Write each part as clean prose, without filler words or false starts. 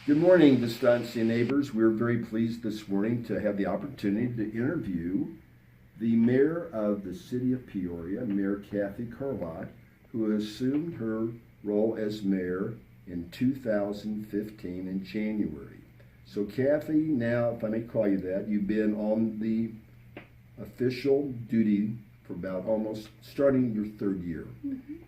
Good morning, Vistancia neighbors. We're very pleased this morning to have the opportunity to interview the mayor of the city of Peoria, Mayor Cathy Carlat, who assumed her role as mayor in 2015 in January. So Cathy, now, if I may call you that, you've been on the official duty for about almost starting your third year.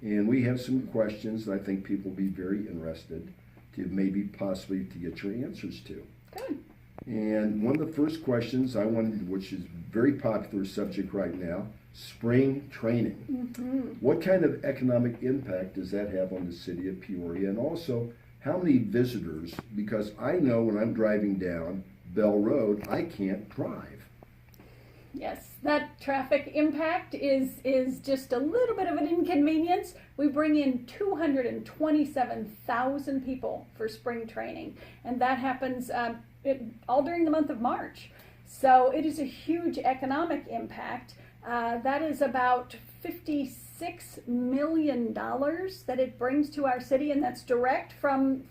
And we have some questions that I think people will be very interested to maybe possibly to get your answers to. Good. And one of the first questions I wanted, which is a very popular subject right now, spring training. What kind of economic impact does that have on the city of Peoria? And also, how many visitors, because I know when I'm driving down Bell Road, I can't drive. Yes, that traffic impact is just a little bit of an inconvenience. We bring in 227,000 people for spring training, and that happens all during the month of March. So it is a huge economic impact. That is about $56 million that it brings to our city, and that's direct from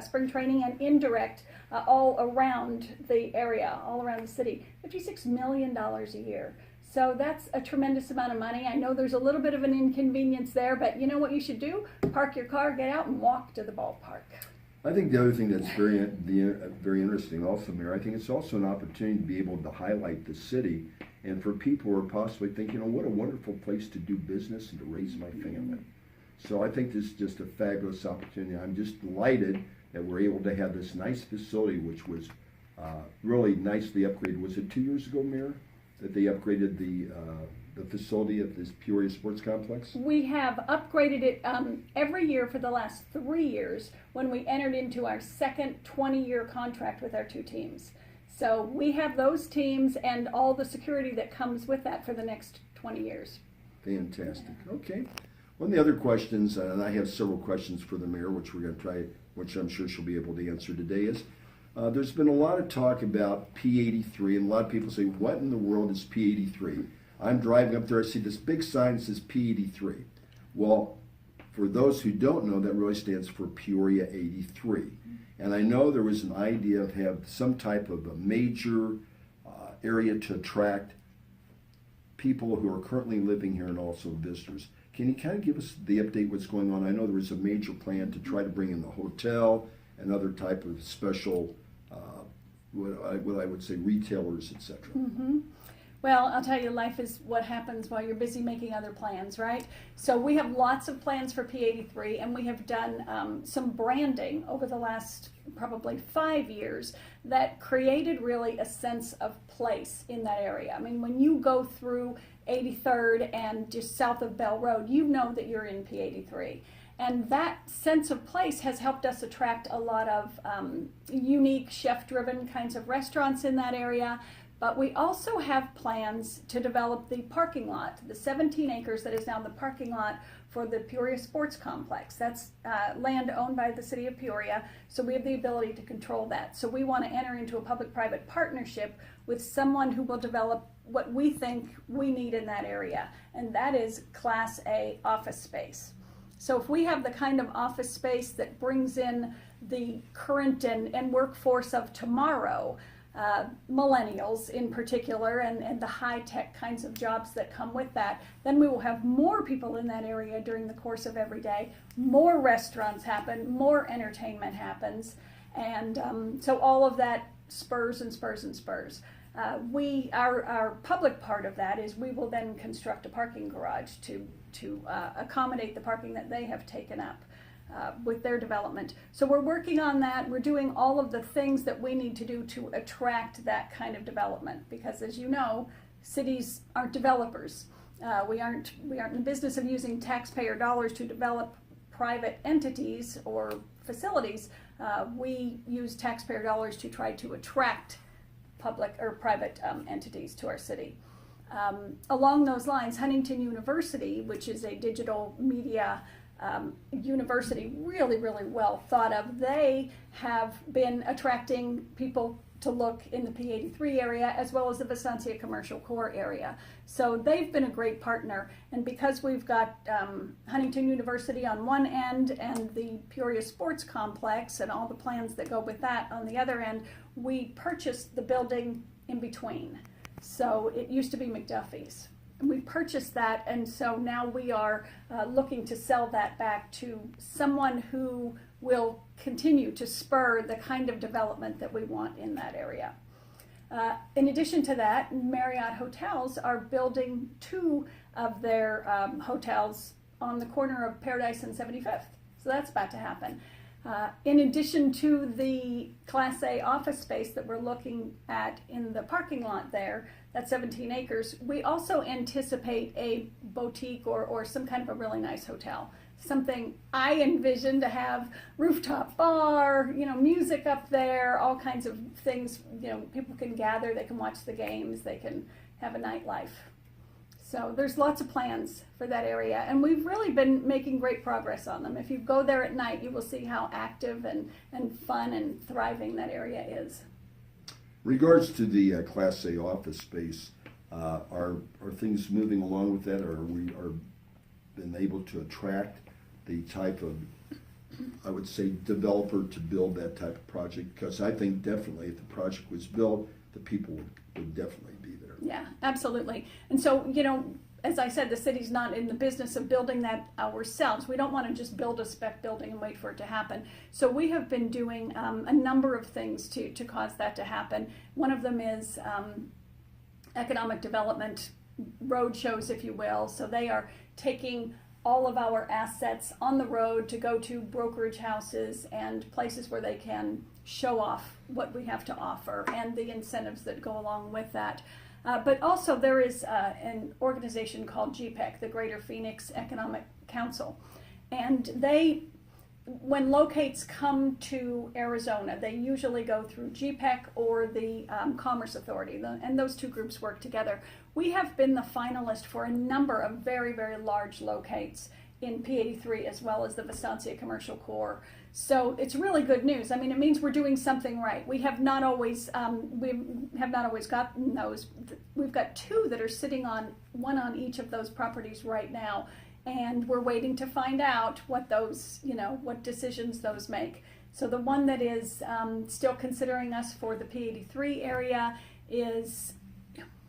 spring training and indirect all around the area, all around the city. $56 million a year. So that's a tremendous amount of money. I know there's a little bit of an inconvenience there, but you know what you should do? Park your car, get out and walk to the ballpark. I think the other thing that's very interesting also, Mayor, I think it's also an opportunity to be able to highlight the city and for people who are possibly thinking, what a wonderful place to do business and to raise my family. So I think this is just a fabulous opportunity. I'm just delighted that we're able to have this nice facility, which was really nicely upgraded. Was it 2 years ago, Mayor, that they upgraded the facility of this Peoria Sports Complex? We have upgraded it every year for the last 3 years when we entered into our second 20-year contract with our two teams. So we have those teams and all the security that comes with that for the next 20 years. Fantastic. Okay. One of the other questions, and I have several questions for the mayor, which we're going to try, which I'm sure she'll be able to answer today, is there's been a lot of talk about P83, and a lot of people say, what in the world is P83? I'm driving up there, I see this big sign that says P83. Well, for those who don't know, that really stands for Peoria 83. And I know there was an idea of have some type of a major area to attract people who are currently living here and also visitors. Can you kind of give us the update what's going on? I know there was a major plan to try to bring in the hotel and other type of special, what I would say, retailers, etc. Well, I'll tell you, life is what happens while you're busy making other plans, right? So we have lots of plans for P83, and we have done some branding over the last probably 5 years that created really a sense of place in that area. I mean, when you go through 83rd and just south of Bell Road, you know that you're in P83. And that sense of place has helped us attract a lot of unique chef-driven kinds of restaurants in that area. But we also have plans to develop the parking lot, the 17 acres that is now the parking lot for the Peoria Sports Complex. That's land owned by the city of Peoria, so we have the ability to control that. So we want to enter into a public-private partnership with someone who will develop what we think we need in that area, and that is Class A office space. So if we have the kind of office space that brings in the current and workforce of tomorrow, millennials in particular, and the high-tech kinds of jobs that come with that, then we will have more people in that area during the course of every day. More restaurants happen, more entertainment happens, and so all of that spurs and spurs and spurs. Our public part of that is we will then construct a parking garage to accommodate the parking that they have taken up with their development. So we're working on that. We're doing all of the things that we need to do to attract that kind of development, because as you know, cities aren't developers. We aren't in the business of using taxpayer dollars to develop private entities or facilities. We use taxpayer dollars to try to attract public or private entities to our city. Along those lines, Huntington University, which is a digital media university, really well thought of. They have been attracting people to look in the P83 area as well as the Vestancia Commercial Core area. So they've been a great partner, and because we've got Huntington University on one end and the Peoria Sports Complex and all the plans that go with that on the other end, we purchased the building in between. So it used to be McDuffie's. And we purchased that, and so now we are looking to sell that back to someone who will continue to spur the kind of development that we want in that area. In addition to that, Marriott Hotels are building 2 of their hotels on the corner of Paradise and 75th. So that's about to happen. In addition to the Class A office space that we're looking at in the parking lot there, that's 17 acres, we also anticipate a boutique or some kind of a really nice hotel. Something I envision to have rooftop bar, music up there, all kinds of things, people can gather, they can watch the games, they can have a nightlife. So there's lots of plans for that area, and we've really been making great progress on them. If you go there at night, you will see how active and fun and thriving that area is. Regards to the Class A office space, are things moving along with that, or are we been able to attract the type of, I would say, developer to build that type of project? Because I think definitely if the project was built, the people would definitely be there. Yeah, absolutely. And so, as I said, the city's not in the business of building that ourselves. We don't want to just build a spec building and wait for it to happen. So we have been doing a number of things to cause that to happen. One of them is economic development road shows, if you will. So they are taking all of our assets on the road to go to brokerage houses and places where they can show off what we have to offer and the incentives that go along with that. But also there is an organization called GPEC, the Greater Phoenix Economic Council. And when locates come to Arizona, they usually go through GPEC or the Commerce Authority, and those 2 groups work together. We have been the finalist for a number of very, very large locates in P83 as well as the Vestancia Commercial Core. So it's really good news. I mean, it means we're doing something right. We have not always gotten those. We've got 2 that are sitting on one on each of those properties right now, and we're waiting to find out what those, what decisions those make. So the one that is still considering us for the P83 area is,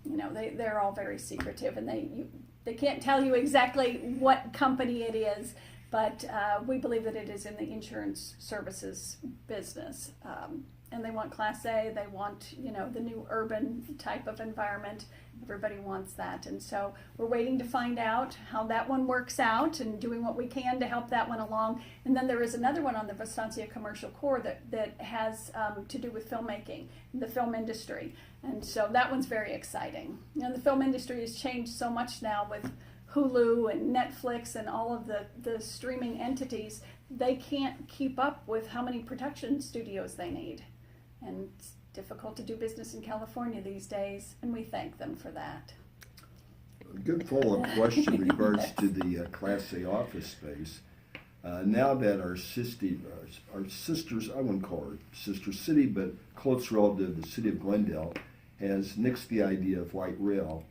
they're all very secretive, and they can't tell you exactly what company it is, but we believe that it is in the insurance services business. And they want Class A, they want, the new urban type of environment. Everybody wants that. And so we're waiting to find out how that one works out and doing what we can to help that one along. And then there is another one on the Vestancia Commercial Core that has to do with filmmaking, the film industry. And so that one's very exciting. The film industry has changed so much now with Hulu and Netflix and all of the streaming entities. They can't keep up with how many production studios they need. And it's difficult to do business in California these days, and we thank them for that. A good follow-up question in regards to the Class A office space. Now that our sisters, I wouldn't call her sister city, but close relative, the city of Glendale, has nixed the idea of light rail,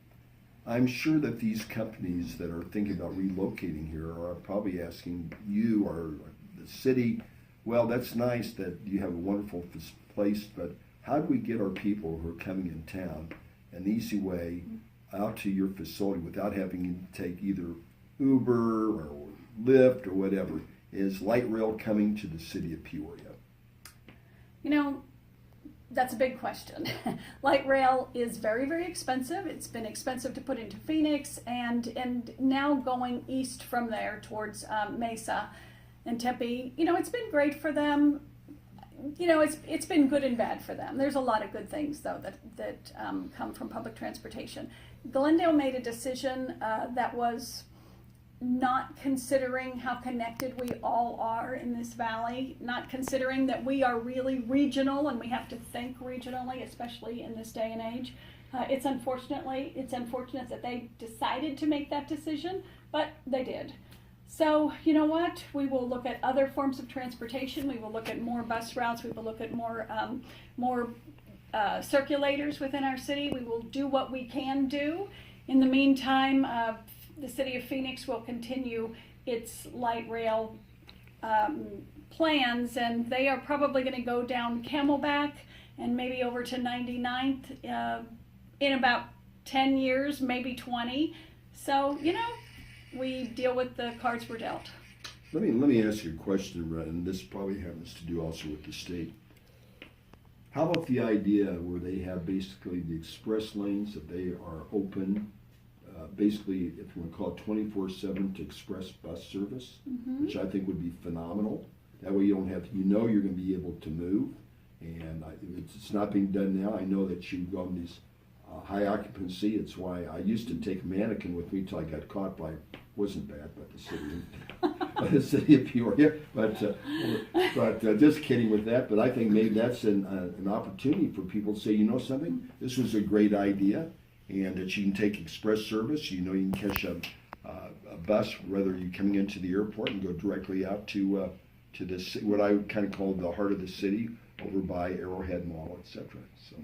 I'm sure that these companies that are thinking about relocating here are probably asking you or the city, well, that's nice that you have a wonderful place, but how do we get our people who are coming in town an easy way out to your facility without having to take either Uber or Lyft or whatever? Is light rail coming to the city of Peoria? That's a big question. Light rail is very, very expensive. It's been expensive to put into Phoenix, and now going east from there towards Mesa and Tempe. It's been great for them. It's been good and bad for them. There's a lot of good things though that come from public transportation. Glendale made a decision that was not considering how connected we all are in this valley, not considering that we are really regional and we have to think regionally, especially in this day and age. It's unfortunate that they decided to make that decision, but they did. So, you know what? We will look at other forms of transportation. We will look at more bus routes. We will look at more circulators within our city. We will do what we can do. In the meantime, the city of Phoenix will continue its light rail plans, and they are probably going to go down Camelback and maybe over to 99th in about 10 years, maybe 20. So, we deal with the cards we're dealt. Let me ask you a question, Red, and this probably happens to do also with the state. How about the idea where they have basically the express lanes, that they are open, basically, if you want to call it 24/7 to express bus service, which I think would be phenomenal. That way you don't have to, you're going to be able to move. And it's not being done now. I know that you go on these high occupancy. It's why I used to take a mannequin with me till I got caught by, wasn't bad, but the city of Peoria. But just kidding with that. But I think maybe that's an opportunity for people to say, something, this was a great idea, and that you can take express service. You can catch a bus, whether you're coming into the airport and go directly out to this, what I would kind of call the heart of the city, over by Arrowhead Mall, etc. So.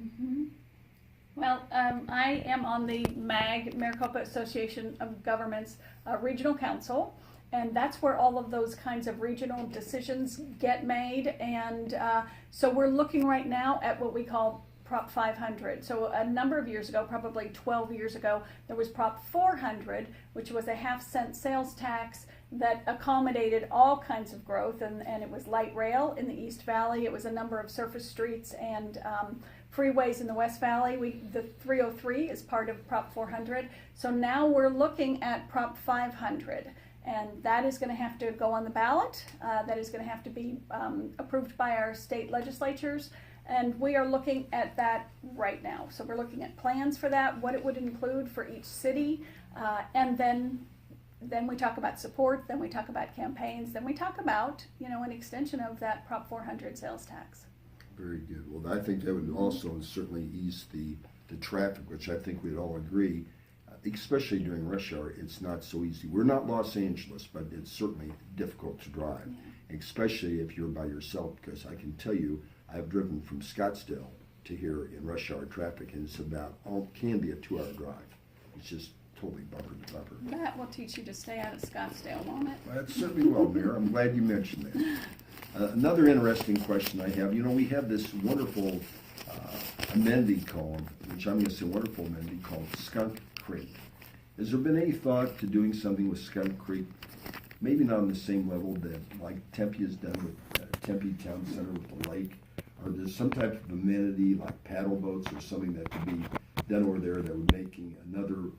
Well, I am on the MAG, Maricopa Association of Governments Regional Council, and that's where all of those kinds of regional decisions get made. And so we're looking right now at what we call Prop 500. So a number of years ago, probably 12 years ago, there was Prop 400, which was a half-cent sales tax that accommodated all kinds of growth, and it was light rail in the East Valley. It was a number of surface streets and freeways in the West Valley. The 303 is part of Prop 400. So now we're looking at Prop 500, and that is going to have to go on the ballot. That is going to have to be approved by our state legislatures, and we are looking at that right now. So we're looking at plans for that, what it would include for each city, and then we talk about support, then we talk about campaigns, then we talk about, an extension of that Prop 400 sales tax. Very good. Well, I think that would also certainly ease the traffic, which I think we'd all agree, especially during rush hour, it's not so easy. We're not Los Angeles, but it's certainly difficult to drive, especially if you're by yourself, because I can tell you, I've driven from Scottsdale to here in rush hour traffic, and it's can be a 2-hour drive. It's just totally bumper to bumper. That will teach you to stay out of Scottsdale, won't it? Well, that certainly will, Mayor. I'm glad you mentioned that. Another interesting question I have, we have this wonderful amenity called, which I'm going to say wonderful amenity called Skunk Creek. Has there been any thought to doing something with Skunk Creek? Maybe not on the same level that like Tempe has done with Tempe Town Center with the lake, or there's some type of amenity like paddle boats or something that could be done over there that would making another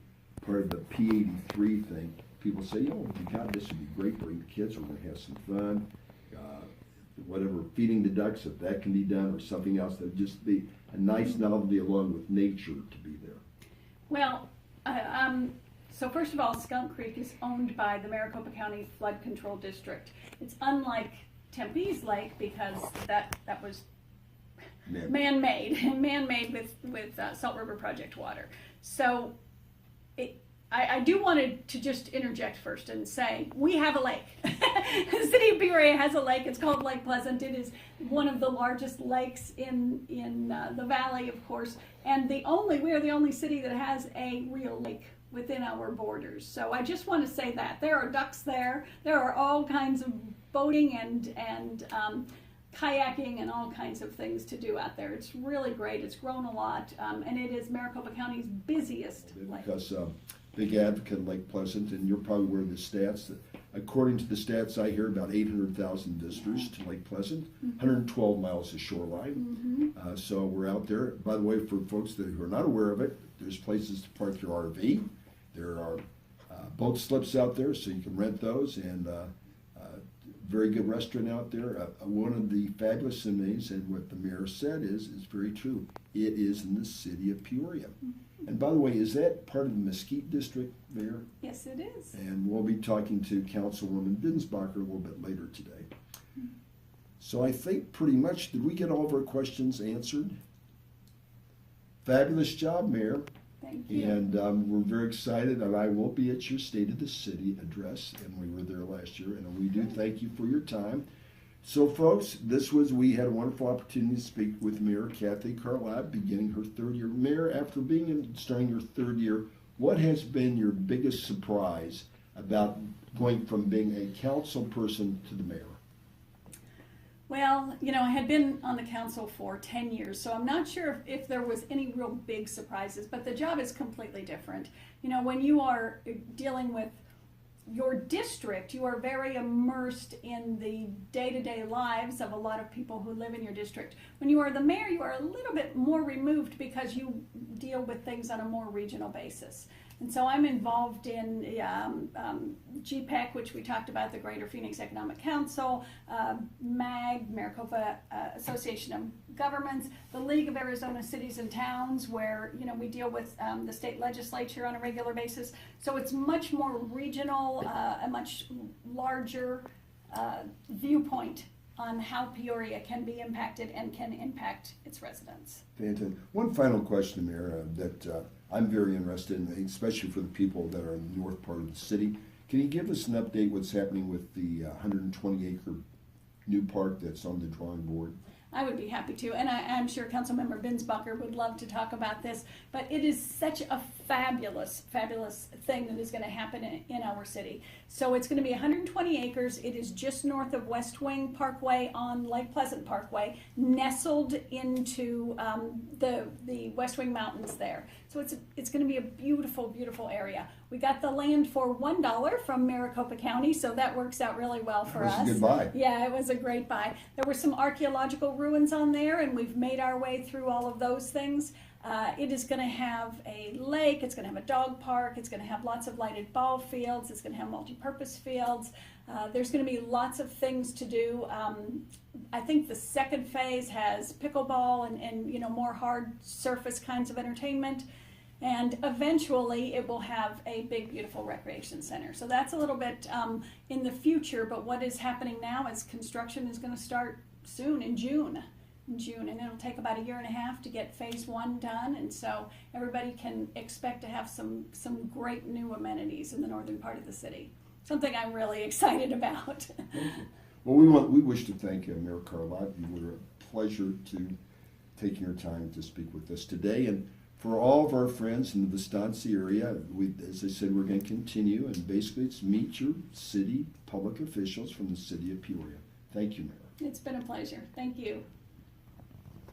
part of the P83 thing. People say, God, this would be great. Bring the kids. We're going to have some fun. Whatever, feeding the ducks, if that can be done, or something else that would just be a nice novelty along with nature to be there. Well, so first of all, Skunk Creek is owned by the Maricopa County Flood Control District. It's unlike Tempe's Lake because that was man-made with Salt River Project water. So I do want to just interject first and say we have a lake. The city of Peoria has a lake. It's called Lake Pleasant. It is one of the largest lakes in the valley, of course, and we are the only city that has a real lake within our borders. So I just want to say that there are ducks there. There are all kinds of boating and kayaking and all kinds of things to do out there. It's really great. It's grown a lot, and it is Maricopa County's busiest lake. Because big advocate of Lake Pleasant, and you're probably aware of the stats. That according to the stats I hear, about 800,000 visitors to Lake Pleasant, 112 miles of shoreline. So we're out there. By the way, for folks who are not aware of it, there's places to park your RV. There are boat slips out there, so you can rent those, and very good restaurant out there. One of the fabulous things, and what the mayor said is very true. It is in the city of Peoria. And by the way, is that part of the Mesquite District, Mayor? Yes, it is. And we'll be talking to Councilwoman Binsbacher a little bit later today. So I think pretty much, did we get all of our questions answered? Fabulous job, Mayor. Thank you. And we're very excited, and I will be at your State of the City address, and we were there last year, and we do thank you for your time. So, folks, we had a wonderful opportunity to speak with Mayor Cathy Carlat, beginning her third year. Mayor, after starting your third year, what has been your biggest surprise about going from being a council person to the mayor? Well, I had been on the council for 10 years, so I'm not sure if there was any real big surprises, but the job is completely different. When you are dealing with your district, you are very immersed in the day-to-day lives of a lot of people who live in your district. When you are the mayor, you are a little bit more removed because you deal with things on a more regional basis. And so I'm involved in GPEC, which we talked about, the Greater Phoenix Economic Council, MAG, Maricopa Association of Governments, the League of Arizona Cities and Towns, where we deal with the state legislature on a regular basis. So it's much more regional, a much larger viewpoint on how Peoria can be impacted and can impact its residents. Fantastic. One final question, Mayor, that I'm very interested in, especially for the people that are in the north part of the city. Can you give us an update what's happening with the 120-acre new park that's on the drawing board? I would be happy to, and I'm sure Councilmember Binsbacher would love to talk about this, but it is such a fabulous, fabulous thing that is going to happen in our city. So it's going to be 120 acres. It is just north of West Wing Parkway on Lake Pleasant Parkway, nestled into the West Wing Mountains there. So it's going to be a beautiful, beautiful area. We got the land for $1 from Maricopa County, so that works out really well for us. That was a good buy. Yeah, it was a great buy. There were some archaeological ruins on there, and we've made our way through all of those things. It is going to have a lake, it's going to have a dog park, it's going to have lots of lighted ball fields, it's going to have multi-purpose fields. There's going to be lots of things to do. I think the second phase has pickleball and more hard surface kinds of entertainment. And eventually it will have a big, beautiful recreation center. So that's a little bit in the future, but what is happening now is construction is going to start soon in June, and it'll take about 1.5 years to get phase 1 done. And so everybody can expect to have some great new amenities in the northern part of the city. Something I'm really excited about. Thank you. Well, we wish to thank Mayor Carlat. You were a pleasure to taking your time to speak with us today. And for all of our friends in the Vistanza area, as I said, we're going to continue, and basically it's meet your city public officials from the city of Peoria. Thank you, Mayor. It's been a pleasure. Thank you.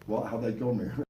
Well, how'd that go, Mayor?